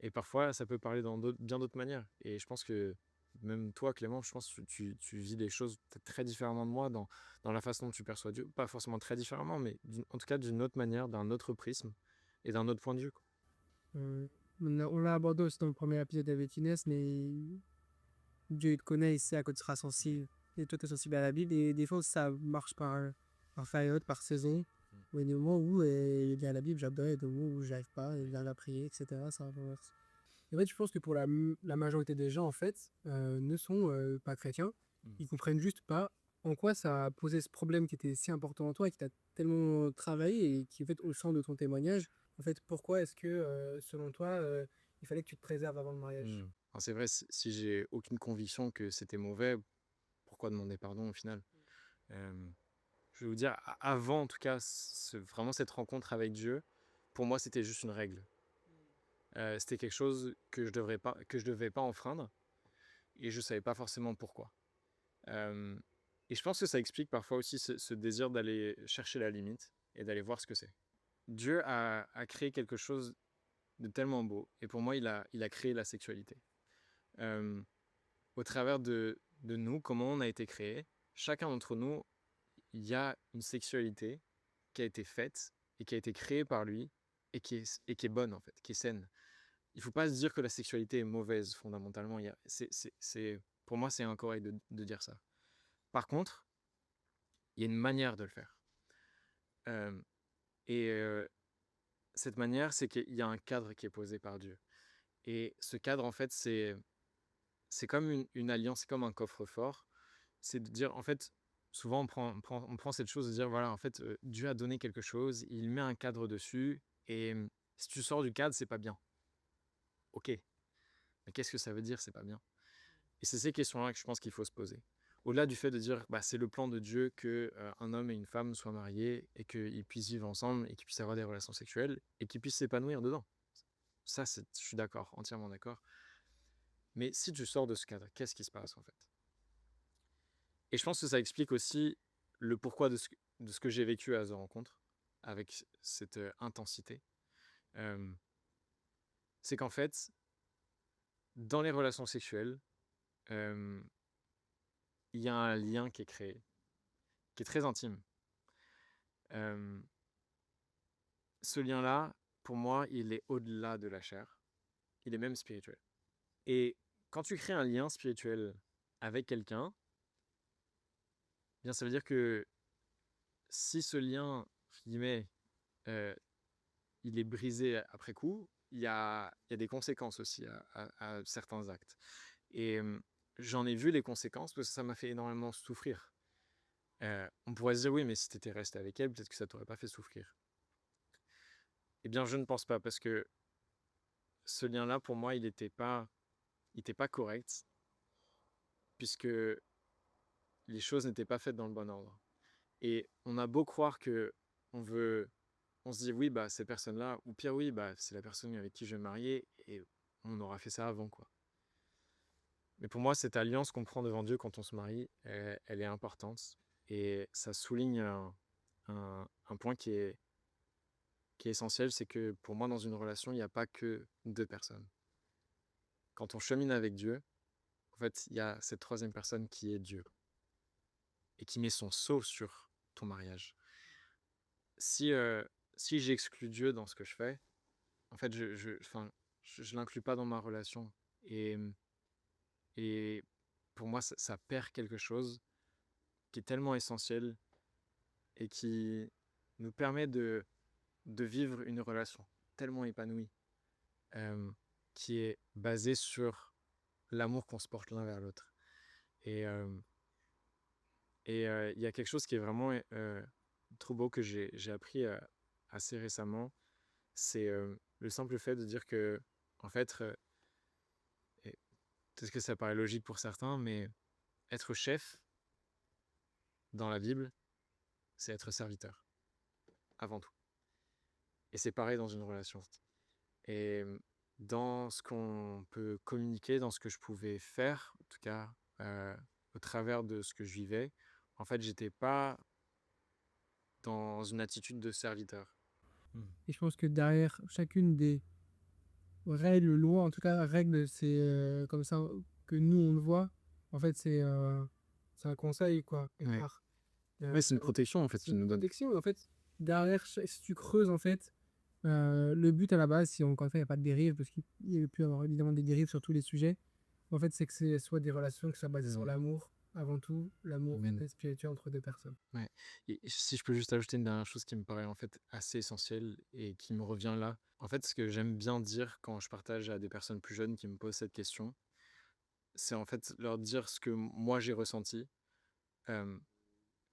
Et parfois, ça peut parler dans bien d'autres manières. Et je pense que même toi, Clément, je pense que tu vis les choses peut-être très différemment de moi dans la façon dont tu perçois Dieu. Pas forcément très différemment, mais en tout cas d'une autre manière, d'un autre prisme et d'un autre point de vue, quoi. On l'a abordé aussi dans le premier épisode avec Inès, mais Dieu il te connaît, il sait à quoi tu seras sensible. Et toi, tu es sensible à la Bible. Et des fois, ça marche par période, par saison. Il y a des moments où il y a la Bible, j'adore, il y a des moments où j'arrive pas, il y a la prier, etc. Ça renverse. Et en fait, je pense que pour la majorité des gens, en fait, ne sont pas chrétiens. Mm. Ils comprennent juste pas en quoi ça a posé ce problème qui était si important en toi et qui t'a tellement travaillé et qui, en fait, au centre de ton témoignage, en fait, pourquoi est-ce que, selon toi, il fallait que tu te préserves avant le mariage? Enfin, c'est vrai, si j'ai aucune conviction que c'était mauvais, pourquoi demander pardon au final? Euh, je vais vous dire, avant en tout cas, vraiment cette rencontre avec Dieu, pour moi, c'était juste une règle. C'était quelque chose que je devais pas enfreindre et je savais pas forcément pourquoi. Euh, et je pense que ça explique parfois aussi ce désir d'aller chercher la limite et d'aller voir ce que c'est. Dieu a créé quelque chose de tellement beau et pour moi, il a créé la sexualité. Euh, Au travers de nous, comment on a été créé, chacun d'entre nous, il y a une sexualité qui a été faite et qui a été créée par lui et qui est bonne en fait, qui est saine. Il ne faut pas se dire que la sexualité est mauvaise fondamentalement. Pour moi, c'est incorrect de dire ça. Par contre, il y a une manière de le faire. Euh, et cette manière, c'est qu'il y a un cadre qui est posé par Dieu. Et ce cadre, en fait, c'est comme une alliance, c'est comme un coffre-fort. C'est de dire, en fait, souvent on prend cette chose de dire, voilà, en fait, Dieu a donné quelque chose, il met un cadre dessus, et si tu sors du cadre, c'est pas bien. Ok, mais qu'est-ce que ça veut dire, c'est pas bien? Et c'est ces questions-là que je pense qu'il faut se poser. Au-delà du fait de dire, bah, c'est le plan de Dieu que un homme et une femme soient mariés et qu'ils puissent vivre ensemble et qu'ils puissent avoir des relations sexuelles et qu'ils puissent s'épanouir dedans. Ça, je suis d'accord, entièrement d'accord. Mais si tu sors de ce cadre, qu'est-ce qui se passe en fait? Et je pense que ça explique aussi le pourquoi de ce que j'ai vécu à The Rencontre avec cette intensité. Euh, c'est qu'en fait, dans les relations sexuelles, euh, il y a un lien qui est créé, qui est très intime. Euh, Ce lien-là, pour moi, il est au-delà de la chair. Il est même spirituel. Et quand tu crées un lien spirituel avec quelqu'un, bien ça veut dire que si ce lien, entre guillemets, euh, il est brisé après coup, il y a des conséquences aussi à certains actes. Et j'en ai vu les conséquences parce que ça m'a fait énormément souffrir. On pourrait se dire, oui, mais si tu étais resté avec elle, peut-être que ça t'aurait pas fait souffrir. Eh bien, je ne pense pas parce que ce lien-là, pour moi, il était pas correct puisque les choses n'étaient pas faites dans le bon ordre. Et on a beau croire que on veut, on se dit oui, bah ces personnes-là, ou pire oui, bah c'est la personne avec qui je vais me marier et on aura fait ça avant quoi. Mais pour moi, cette alliance qu'on prend devant Dieu quand on se marie, elle est importante et ça souligne un point qui est essentiel, c'est que pour moi, dans une relation, il n'y a pas que deux personnes. Quand on chemine avec Dieu, en fait, il y a cette troisième personne qui est Dieu et qui met son sceau sur ton mariage. Si, si j'exclus Dieu dans ce que je fais, en fait, enfin, je l'inclus pas dans ma relation. Et, et pour moi, ça perd quelque chose qui est tellement essentiel et qui nous permet de vivre une relation tellement épanouie, euh, qui est basée sur l'amour qu'on se porte l'un vers l'autre. Et il y a quelque chose qui est vraiment trop beau que j'ai appris assez récemment, c'est le simple fait de dire que, en fait, et peut-être que ça paraît logique pour certains, mais être chef dans la Bible, c'est être serviteur, avant tout. Et c'est pareil dans une relation. Et dans ce qu'on peut communiquer, dans ce que je pouvais faire, en tout cas, au travers de ce que je vivais, en fait, j'étais pas dans une attitude de serviteur. Et je pense que derrière chacune des règles, lois, en tout cas, règles, c'est comme ça, que nous, on le voit, en fait, c'est un conseil, quoi, quelque Ouais. part. Ouais, c'est une protection en fait C'est qu'il une nous donne. protection, en fait. Derrière, si tu creuses, en fait, le but à la base, si encore une fois, il n'y a pas de dérive, parce qu'il y a pu avoir évidemment des dérives sur tous les sujets, en fait, c'est que c'est soit des relations qui soient basées sur l'amour, avant tout, l'amour Amen. spirituel entre deux personnes. Ouais. Et si je peux juste ajouter une dernière chose qui me paraît en fait assez essentielle et qui me revient là. En fait, ce que j'aime bien dire quand je partage à des personnes plus jeunes qui me posent cette question, c'est en fait leur dire ce que moi j'ai ressenti. Euh,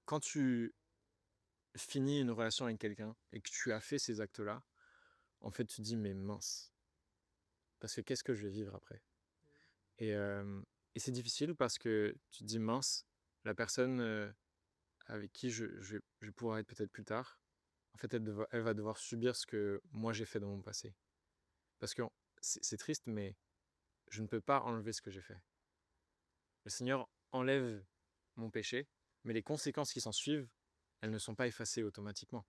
Quand tu finis une relation avec quelqu'un et que tu as fait ces actes-là, en fait, tu te dis, mais mince, parce que qu'est-ce que je vais vivre après? Et, euh, et c'est difficile parce que tu te dis, mince, la personne avec qui je pourrais être peut-être plus tard, en fait, elle va devoir subir ce que moi j'ai fait dans mon passé. Parce que c'est triste, mais je ne peux pas enlever ce que j'ai fait. Le Seigneur enlève mon péché, mais les conséquences qui s'en suivent, elles ne sont pas effacées automatiquement.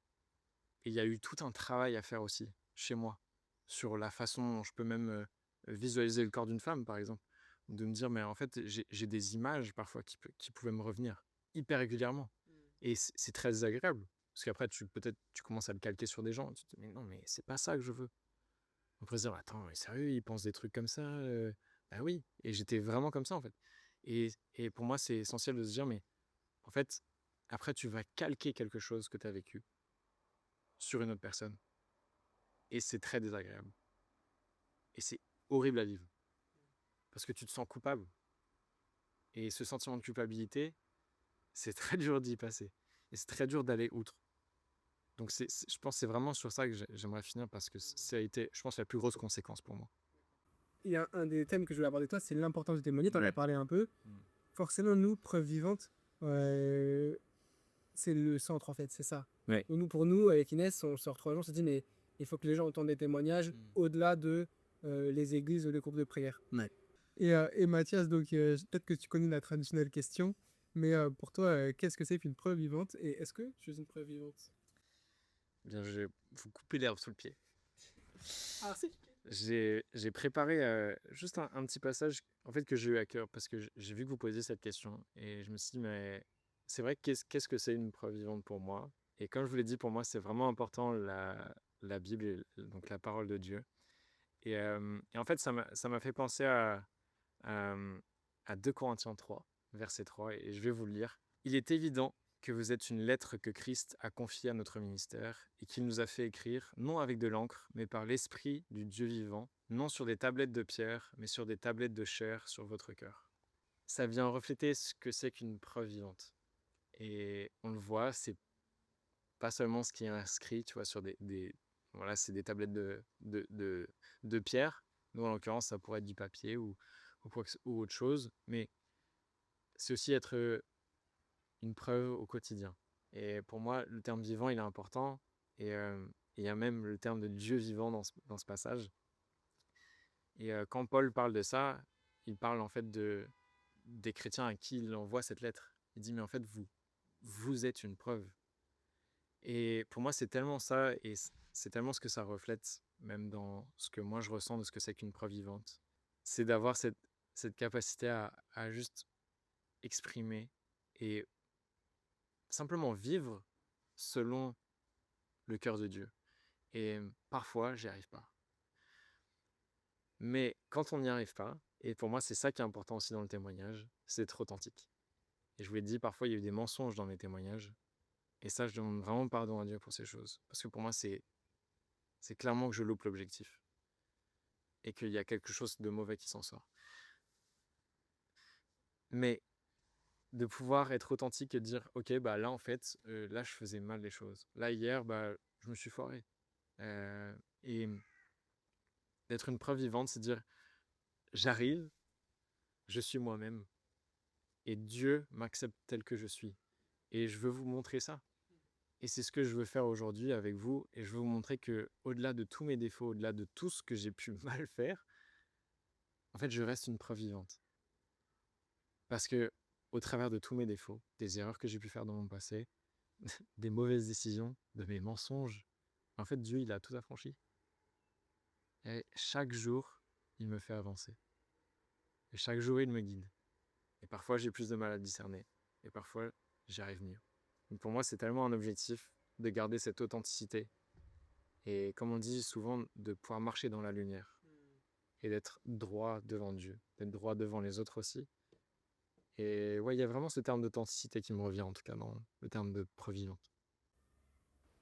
Et il y a eu tout un travail à faire aussi, chez moi, sur la façon dont je peux même visualiser le corps d'une femme, par exemple. De me dire, mais en fait, j'ai des images parfois qui pouvaient me revenir hyper régulièrement. Et c'est très désagréable. Parce qu'après, peut-être tu commences à le calquer sur des gens. Tu te dis, mais non, mais c'est pas ça que je veux. On pourrait se dire, attends, mais sérieux, ils pensent des trucs comme ça Bah oui. Et j'étais vraiment comme ça, en fait. Et pour moi, c'est essentiel de se dire, mais en fait, après, tu vas calquer quelque chose que tu as vécu sur une autre personne. Et c'est très désagréable. Et c'est horrible à vivre. Parce que tu te sens coupable. Et ce sentiment de culpabilité, c'est très dur d'y passer. Et c'est très dur d'aller outre. Donc je pense que c'est vraiment sur ça que j'aimerais finir parce que ça a été, je pense, la plus grosse conséquence pour moi. Il y a un des thèmes que je voulais aborder avec toi, c'est l'importance de témoigner. Tu en as parlé un peu. Forcément, nous, preuve vivante, c'est le centre, en fait, c'est ça. Ouais. Donc, pour nous, avec Inès, on sort 3 jours, on se dit, mais il faut que les gens entendent des témoignages au-delà de les églises ou les groupes de prière. Ouais. Et Mathias, donc peut-être que tu connais la traditionnelle question, mais pour toi, qu'est-ce que c'est qu'une preuve vivante et est-ce que tu es une preuve vivante? Bien, je vais vous couper l'herbe sous le pied. Ah, si. J'ai préparé juste un petit passage en fait que j'ai eu à cœur parce que j'ai vu que vous posiez cette question et je me suis dit mais c'est vrai qu'est-ce que c'est une preuve vivante pour moi? Et comme je vous l'ai dit, pour moi c'est vraiment important la Bible donc la parole de Dieu. Et en fait ça m'a fait penser à, à 2 Corinthiens 3 verset 3 et je vais vous le lire. Il est évident que vous êtes une lettre que Christ a confiée à notre ministère et qu'il nous a fait écrire, non avec de l'encre, mais par l'Esprit du Dieu vivant, non sur des tablettes de pierre, mais sur des tablettes de chair sur votre cœur. Ça vient refléter ce que c'est qu'une preuve vivante. Et on le voit, c'est pas seulement ce qui est inscrit, tu vois, sur voilà, c'est des tablettes de pierre. Nous, en l'occurrence, ça pourrait être du papier ou autre chose, mais c'est aussi être une preuve au quotidien. Et pour moi, le terme vivant, il est important. Et il y a même le terme de Dieu vivant dans ce passage. Et quand Paul parle de ça, il parle en fait des chrétiens à qui il envoie cette lettre. Il dit, mais en fait, vous êtes une preuve. Et pour moi, c'est tellement ça, et c'est tellement ce que ça reflète, même dans ce que moi je ressens de ce que c'est qu'une preuve vivante. C'est d'avoir cette capacité à juste exprimer et simplement vivre selon le cœur de Dieu. Et parfois, j'y arrive pas. Mais quand on n'y arrive pas, et pour moi, c'est ça qui est important aussi dans le témoignage, c'est d'être authentique. Et je vous l'ai dit, parfois, il y a eu des mensonges dans mes témoignages. Et ça, je demande vraiment pardon à Dieu pour ces choses. Parce que pour moi, c'est clairement que je loupe l'objectif. Et qu'il y a quelque chose de mauvais qui s'en sort. Mais de pouvoir être authentique et dire, ok, bah là, en fait, là, je faisais mal les choses. Là, hier, bah, je me suis foiré. Et d'être une preuve vivante, c'est dire, j'arrive, je suis moi-même, et Dieu m'accepte tel que je suis. Et je veux vous montrer ça. Et c'est ce que je veux faire aujourd'hui avec vous. Et je veux vous montrer que, au-delà de tous mes défauts, au-delà de tout ce que j'ai pu mal faire, en fait, je reste une preuve vivante. Parce que, au travers de tous mes défauts, des erreurs que j'ai pu faire dans mon passé, des mauvaises décisions, de mes mensonges, en fait, Dieu, il a tout affranchi. Et chaque jour, il me fait avancer. Et chaque jour, il me guide. Et parfois, j'ai plus de mal à discerner. Et parfois, j'y arrive mieux. Donc pour moi, c'est tellement un objectif de garder cette authenticité. Et comme on dit souvent, de pouvoir marcher dans la lumière. Et d'être droit devant Dieu. D'être droit devant les autres aussi. Et ouais, il y a vraiment ce terme d'authenticité qui me revient, en tout cas, dans le terme de preuve vivante.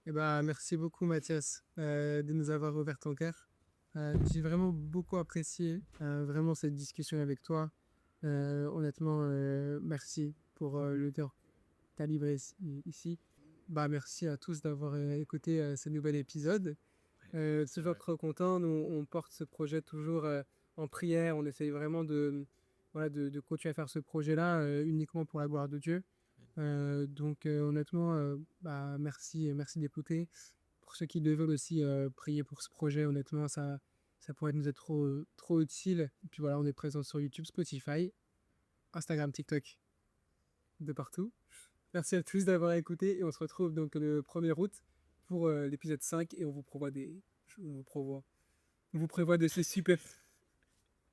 Eh ben, merci beaucoup, Mathias, de nous avoir ouvert ton cœur. J'ai vraiment beaucoup apprécié vraiment cette discussion avec toi. Honnêtement, merci pour le temps que tu as livré ici. Bah, merci à tous d'avoir écouté ce nouvel épisode. Toujours trop content. Nous, on porte ce projet toujours en prière. On essaye vraiment voilà, de continuer à faire ce projet-là uniquement pour la gloire de Dieu. Donc honnêtement, bah, merci d'écouter. Pour ceux qui veulent aussi prier pour ce projet, honnêtement, ça pourrait nous être trop utile. Et puis voilà, on est présent sur YouTube, Spotify, Instagram, TikTok, de partout. Merci à tous d'avoir écouté et on se retrouve donc le 1er août pour l'épisode 5 et on vous prévoit on vous prévoit de ces super